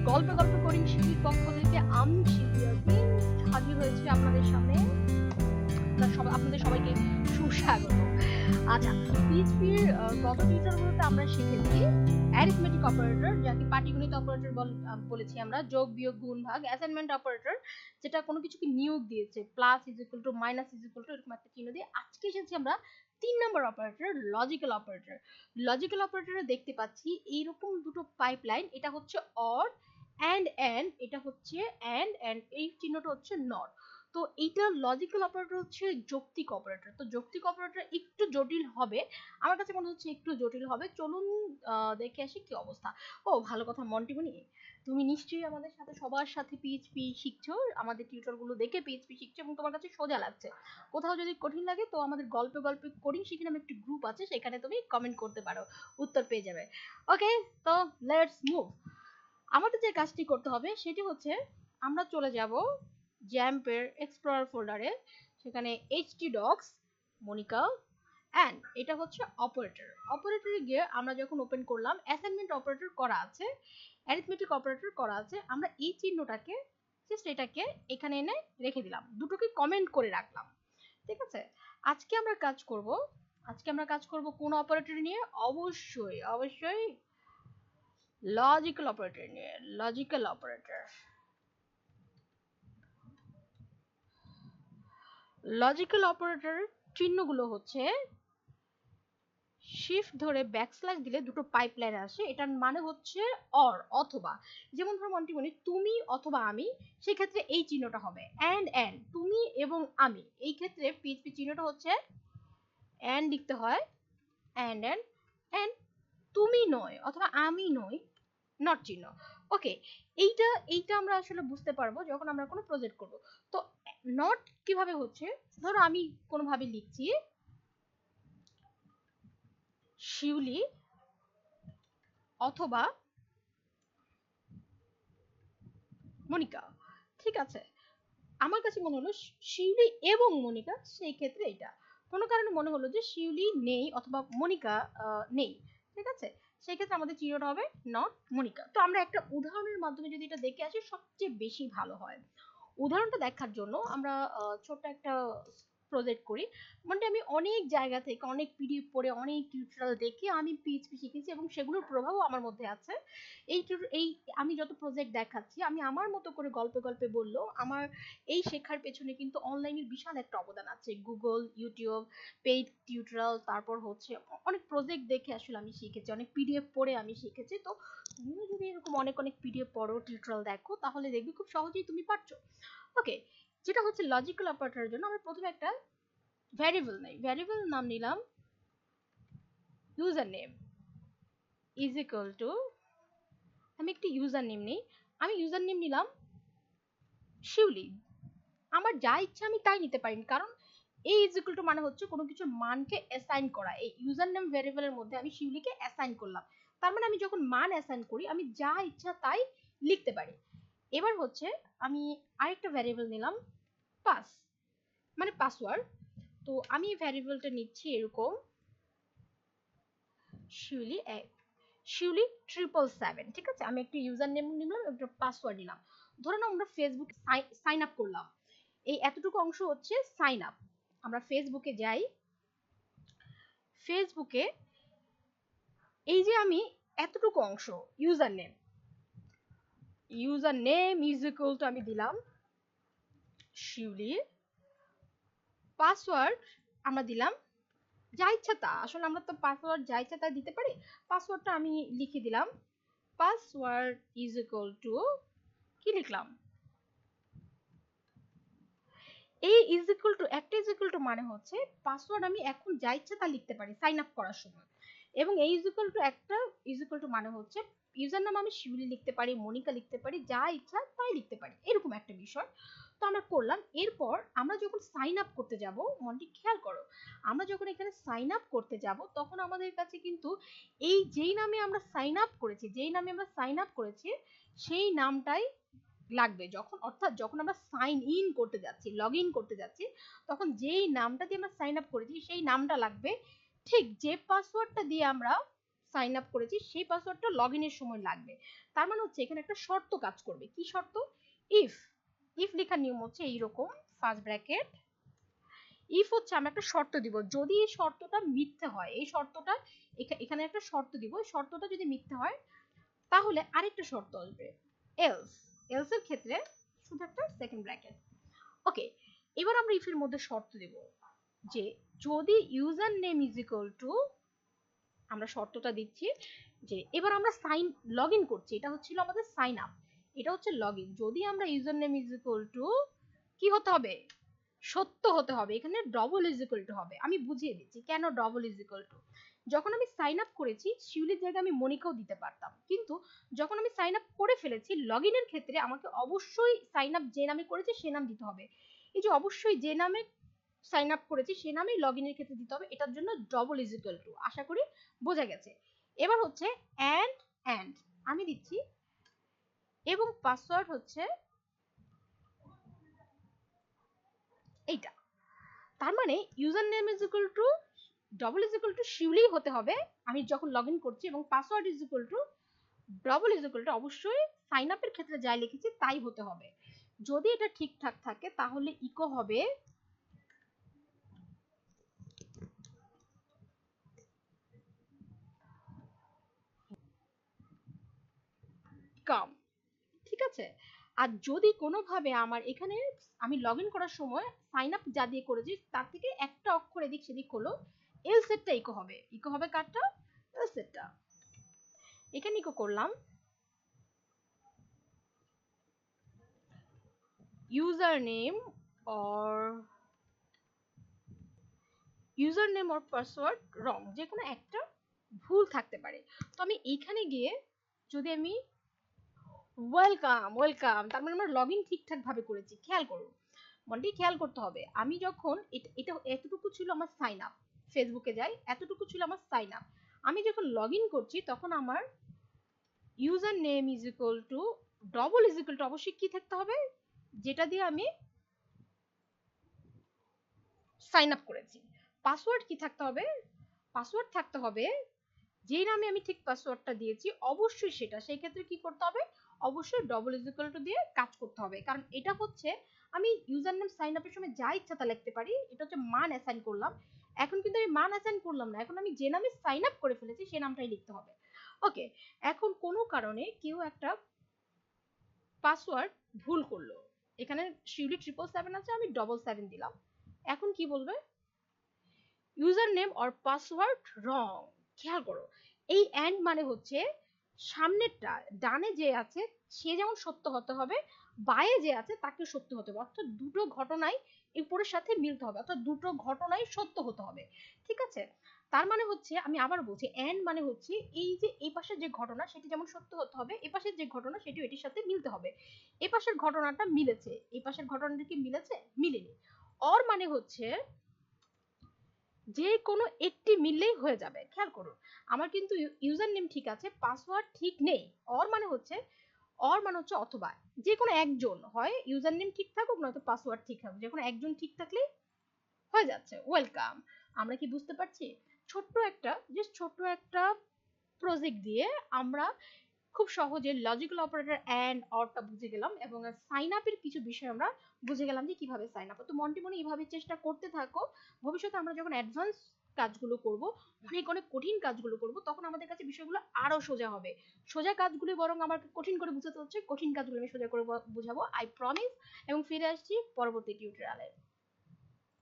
গল্পে গল্পে করি শিল্পীর পক্ষ থেকে আমি শিল্পী ইয়াসমিন হাজির হয়েছে আপনাদের সামনে। আপনাদের সবাইকে সুস্বাগত। আচ্ছা, পিএইচপির গত টিউটোরিয়ালগুলোতে আমরা শিখেছি অ্যারিথমেটিক অপারেটর, যাকে পাটিগণিত অপারেটর বলেছি আমরা, যোগ বিয়োগ গুণ ভাগ, অ্যাসাইনমেন্ট অপারেটর যেটা কোনো কিছুকে নিয়োগ দিয়েছে, plus is equal two minus is equal two এরকম একটা চিহ্ন দিয়ে। আজকে এসেছি আমরা 3 নম্বর অপারেটর, লজিক্যাল অপারেটর। লজিক্যাল অপারেটরে দেখতে পাচ্ছি এইরকম দুটো পাইপলাইন, এটা হচ্ছে অর অ্যান্ড, এটা হচ্ছে অ্যান্ড এই চিহ্নটা হচ্ছে নট। তো এইটা লজিক্যাল অপারেটর হচ্ছে যৌক্তিক অপারেটর। তো যৌক্তিক অপারেটর একটু জটিল হবে, আমার কাছে মনে হচ্ছে একটু জটিল হবে। চলুন দেখে আসি কি অবস্থা। ও ভালো কথা মন্টিমণি, তুমি নিশ্চয়ই আমাদের সাথে সবার সাথে পিএইচপি শিখছো, আমাদের টিউটরগুলো দেখে পিএইচপি শিখছো এবং তোমার কাছে সোজা লাগছে। কোথাও যদি কঠিন লাগে তো আমাদের গল্পে গল্পে কোডিং শিখে নামে একটি গ্রুপ আছে, সেখানে তুমি কমেন্ট করতে পারো, উত্তর পেয়ে যাবে। ওকে, তো লেটস মুভ। আমাদের যে কাজটি করতে হবে সেটি হচ্ছে আমরা চলে যাব জ্যাম্পের এক্সপ্লোরার ফোল্ডারে, সেখানে htdocs মনিকা অ্যান্ড এটা হচ্ছে অপারেটর। অপারেটরে গিয়ে আমরা যখন ওপেন করলাম, অ্যাসাইনমেন্ট অপারেটর করা আছে, অ্যারিথমেটিক অপারেটর করা আছে, আমরা এই চিহ্নটাকে জাস্ট এটাকে এখানে এনে রেখে দিলাম, দুটোকে কমেন্ট করে রাখলাম। ঠিক আছে, আজকে আমরা কাজ করব কোন অপারেটর নিয়ে? অবশ্যই অবশ্যই লজিক্যাল অপারেটর নিয়ে। লজিক্যাল অপারেটর, লজিক্যাল অপারেটরের চিহ্নগুলো হচ্ছে শিফট ধরে ব্যাকস্ল্যাশ দিলে দুটো পাইপলাইন আসে, এটার মানে হচ্ছে অর অথবা। যেমন ধরো মন্টিমণি, তুমি অথবা আমি, সেই ক্ষেত্রে এই চিহ্নটা হবে অ্যান্ড, তুমি এবং আমি, এই ক্ষেত্রে পিএইচপি চিহ্নটা হচ্ছে অ্যান্ড লিখতে হয়, অ্যান্ড তুমি নয় অথবা আমি নই, নট চিহ্ন। ওকে, এইটা এইটা আমরা আসলে বুঝতে পারবো যখন আমরা কোনো প্রজেক্ট করব। তো নট কিভাবে হচ্ছে, ধরো আমি কোনোভাবে লিখছি শিউলি অথবা মনিকা, ঠিক আছে, আমার কাছে মনে হলো শিউলি এবং মনিকা, সেই ক্ষেত্রে এটা কোনো কারণে মনে হলো যে শিউলি নেই অথবা মনিকা নেই, ঠিক আছে, সেই ক্ষেত্রে আমাদের চিহ্নটা হবে নট মনিকা। তো আমরা একটা উদাহরণের মাধ্যমে যদি এটা দেখে আসি সবচেয়ে বেশি ভালো হয়। উদাহরণটা দেখার জন্য আমরা ছোট্ট একটা প্রজেক্ট করি। মানে আমি অনেক জায়গা থেকে অনেক পিডিএফ পড়ে অনেক টিউটোরিয়াল দেখে আমি পিএইচপি শিখেছি এবং সেগুলোর প্রভাবও আমার মধ্যে আছে। এই আমি যত প্রজেক্ট দেখাচ্ছি, আমি আমার মতো করে গল্পে গল্পে বললেও আমার এই শেখার পেছনে কিন্তু অনলাইনের বিশাল একটা অবদান আছে। গুগল, ইউটিউব, পেইড টিউটোরিয়াল, তারপর হচ্ছে অনেক প্রজেক্ট দেখে আসলে আমি শিখেছি, অনেক পিডিএফ পড়ে আমি শিখেছি। তো তুমিও যদি এরকম অনেক অনেক পিডিএফ পড়ো, টিউটোরিয়াল দেখো, তাহলে দেখবে খুব সহজেই তুমি পারছো। ওকে, যেটা হচ্ছে লজিক্যাল অপারেটরের জন্য আমরা প্রথমে একটা ভ্যারিয়েবল নেই, ভ্যারিয়েবল নাম নিলাম user name is equal two, আমি একটি ইউজার নেম নিই, আমি ইউজার নেম নিলাম শিউলি। আমার যা ইচ্ছা আমি তাই নিতে পারি, কারণ এই ইজ ইকুয়াল টু মানে হচ্ছে কোনো কিছু মানকে অ্যাসাইন করা। এই ইউজার নেম ভ্যারিয়েবলের মধ্যে আমি শিউলিকে অ্যাসাইন করলাম, তার মানে আমি যখন মান অ্যাসাইন করি আমি যা ইচ্ছা তাই লিখতে পারি। এবার হচ্ছে আমি আরেকটা ভ্যারিয়েবল নিলাম পাস, মানে পাসওয়ার্ড। তো আমি ভ্যারিয়েবলটা নিচ্ছি এরকম শিউলি শিউলি 777, ঠিক আছে, আমি একটা ইউজার নেম নিলাম, একটা পাসওয়ার্ড নিলাম। ধরে নাও আমরা ফেসবুকে সাইন আপ করলাম, এই এতটুকু অংশ হচ্ছে সাইন আপ। আমরা ফেসবুকে যাই, ফেসবুকে এই যে আমি এতটুকু অংশ user name is equal two আমি দিলাম শিউলি, পাসওয়ার্ড আমরা দিলাম যা ইচ্ছা তা, আসলে আমরা তো পাসওয়ার্ড যা ইচ্ছা তা দিতে পারি। পাসওয়ার্ডটা আমি লিখে দিলাম পাসওয়ার্ড ইজ ইকুয়াল টু, কি লিখলাম, এই ইজ ইকুয়াল টু, একটা ইজ ইকুয়াল টু মানে হচ্ছে পাসওয়ার্ড আমি এখন যা ইচ্ছা তা লিখতে পারি সাইন আপ করার সময়, এবং এই ইজ ইকুয়াল টু একটা ইজ ইকুয়াল টু মানে হচ্ছে ইউজার নাম আমি শিউলি লিখতে পারি, মনিকা লিখতে পারি, যা ইচ্ছা তাই লিখতে পারি, এরকম একটা বিষয়। তো আমরা করলাম, এরপর আমরা যখন সাইন আপ করতে যাব, মনটি খেয়াল করো, আমরা যখন এখানে সাইন আপ করতে যাব তখন আমাদের কাছে কিন্তু এই যেই নামে আমরা সাইন আপ করেছি সেই নামটাই লাগবে যখন, অর্থাৎ যখন আমরা সাইন ইন করতে যাচ্ছি, লগ ইন করতে যাচ্ছি, তখন যেই নামটা দিয়ে আমরা সাইন আপ করেছি সেই নামটা লাগবে, ঠিক যে পাসওয়ার্ডটা দিয়ে আমরা সাইন আপ করেছি সেই পাসওয়ার্ডটা লগ ইনের সময় লাগবে। তার মানে হচ্ছে এখানে একটা শর্ত কাজ করবে। কি শর্ত? ইফ ইফ লেখার নিয়ম হচ্ছে এইরকম, ফার্স্ট ব্র্যাকেট, ইফ হচ্ছে আমি একটা শর্ত দিব, যদি এই শর্তটা মিথ্যে হয়, এই শর্তটা এখানে একটা শর্ত দিব, এই শর্তটা যদি মিথ্যে হয় তাহলে আরেকটা শর্ত আসবে, এলস। এলস এর ক্ষেত্রে শুধু একটা সেকেন্ড ব্র্যাকেট। ওকে, এবার আমরা ইফ এর মধ্যে শর্ত দিব যে যদি user name is equal two, আমরা শর্তটা দিচ্ছি যে এবার আমরা লগ ইন করছি, এটা হচ্ছিল আমাদের সাইন আপ, এটা হচ্ছে লগ ইন। যদি আমরা user name is equal two কি হতে হবে, সত্য হতে হবে। এখানে ডবল ইজ ইকুয়াল টু হবে। আমি বুঝিয়ে দিচ্ছি কেন ডবল ইজ ইকুয়াল টু। যখন আমি সাইন আপ করেছি শিউলির জায়গায় আমি মনিকাও দিতে পারতাম, কিন্তু যখন আমি সাইন আপ করে ফেলেছি লগ ইনের ক্ষেত্রে আমাকে অবশ্যই সাইন আপ যে নামে করেছি সে নাম দিতে হবে। এই যে অবশ্যই যে নামে সাইন আপ করেছি সে নামেই লগ ইনের ক্ষেত্রে দিতে হবে, এটার জন্য ডবল ইজ ইকুয়াল টু। আশা করি বোঝা গেছে। এবার হচ্ছে অ্যান্ড আমি দিচ্ছি এবং পাসওয়ার্ড হচ্ছে এইটা। তার মানে user name is equal to double is equal to Shiuli হতে হবে আমি যখন লগ ইন করছি, এবং password is equal to double is equal to অবশ্যই সাইন আপের ক্ষেত্রে যাই লিখেছি তাই হতে হবে। যদি এটা ঠিকঠাক থাকে তাহলে ইকো হবে কাম, ঠিক আছে। আর যদি কোনোভাবে আমার এখানে আমি লগ ইন করার সময় সাইন আপ যা দিয়ে করেছি তার থেকে একটা অক্ষর এদিক সেদিক হলো, এল সেটটা ইকো হবে। ইকো হবে কারটা? এল সেটটা। এখানে ইকো করলাম ইউজার নেম অর পাসওয়ার্ড রং, যে কোনো একটা ভুল থাকতে পারে। তো আমি এইখানে গিয়ে যদি আমি ওয়েলকাম, তার মানে আমরা লগ ইন ঠিকঠাক ভাবে করেছি। খেয়াল করুন, মনটি খেয়াল করতে হবে। আমি যখন এটা এতটুকু ছিল আমার সাইন আপ, ফেসবুকে যাই, এতটুকু ছিল আমার সাইন আপ। আমি যখন লগ ইন করছি তখন আমার user name is equal to double is equal to অবশ্যই কি থাকতে হবে, যেটা দিয়ে আমি সাইন আপ করেছি। পাসওয়ার্ড কি থাকতে হবে? পাসওয়ার্ড থাকতে হবে যেই নামে আমি ঠিক পাসওয়ার্ডটা দিয়েছি অবশ্যই সেটা। সেই ক্ষেত্রে কি করতে হবে? অবশ্যই ডবল ইজ ইকুয়াল টু দিয়ে কাজ করতে হবে, কারণ এটা হচ্ছে আমি ইউজার নেম সাইন আপের সময় যা ইচ্ছা তা লিখতে পারি। এটা হচ্ছে মান অ্যাসাইন করলাম। এখন কিন্তু আমি মান অ্যাসাইন করলাম না, এখন আমি যে নামে সাইন আপ করে ফেলেছি সেই নামটাই লিখতে হবে। ওকে, এখন কোনো কারণে কেউ একটা পাসওয়ার্ড ভুল করলো, এখানে শিউলি 777 আছে, আমি 777 দিলাম। এখন কি বলবে? ইউজার নেম অর পাসওয়ার্ড রং। খেয়াল করো, এই এন্ড মানে হচ্ছে সামনেরটা, ডানে যে আছে সে যেমন সত্য হতে হবে, বায়ে যে আছে তাকে সত্য হতে হবে, অর্থাৎ দুটো ঘটনাই উপরের সাথে মিলতে হবে, অর্থাৎ দুটো ঘটনাই সত্য হতে হবে। ঠিক আছে, তার মানে হচ্ছে আমি আবার বলছি, এন্ড মানে হচ্ছে এই যে এই পাশের যে ঘটনা সেটি যেমন সত্য হতে হবে, এ পাশের যে ঘটনা সেটি এটির সাথে মিলতে হবে। এ পাশের ঘটনাটা মিলেছে, এই পাশের ঘটনাটা কি মিলেছে? মিলেনি। অর মানে হচ্ছে যে কোনো একটি মিললেই হয়ে যাবে। খেয়াল করুন, আমার কিন্তু ইউজার নেম ঠিক আছে, পাসওয়ার্ড ঠিক নেই। অর মানে হচ্ছে অথবা, যে কোনো একজন, হয় ইউজার নেম ঠিক থাকুক নয়তো পাসওয়ার্ড ঠিক থাকুক, যে কোনো একজন ঠিক থাকলেই হয়ে যাচ্ছে। ওয়েলকাম। আমরা কি বুঝতে পারছি? ছোট্ট একটা প্রজেক্ট দিয়ে আমরা খুব সহজে লজিক্যাল অপারেটর এন্ড অরটা বুঝে গেলাম, এবং সাইন আপের কিছু বিষয় আমরা বুঝে গেলাম যে কিভাবে সাইন আপ। তো মনে এইভাবে চেষ্টা করতে থাকো। ভবিষ্যতে আমরা যখন অ্যাডভান্স কাজগুলো করব, অনেক অনেক কঠিন কাজগুলো করব, তখন আমাদের কাছে বিষয়গুলো আরো সোজা হবে। সোজা কাজগুলো বরং আমার কঠিন করে বুঝাতে হচ্ছে, কঠিন কাজগুলো আমি সোজা করে বুঝাবো, আই প্রমিস। এবং ফিরে আসছি পরবর্তী টিউটোরিয়ালে।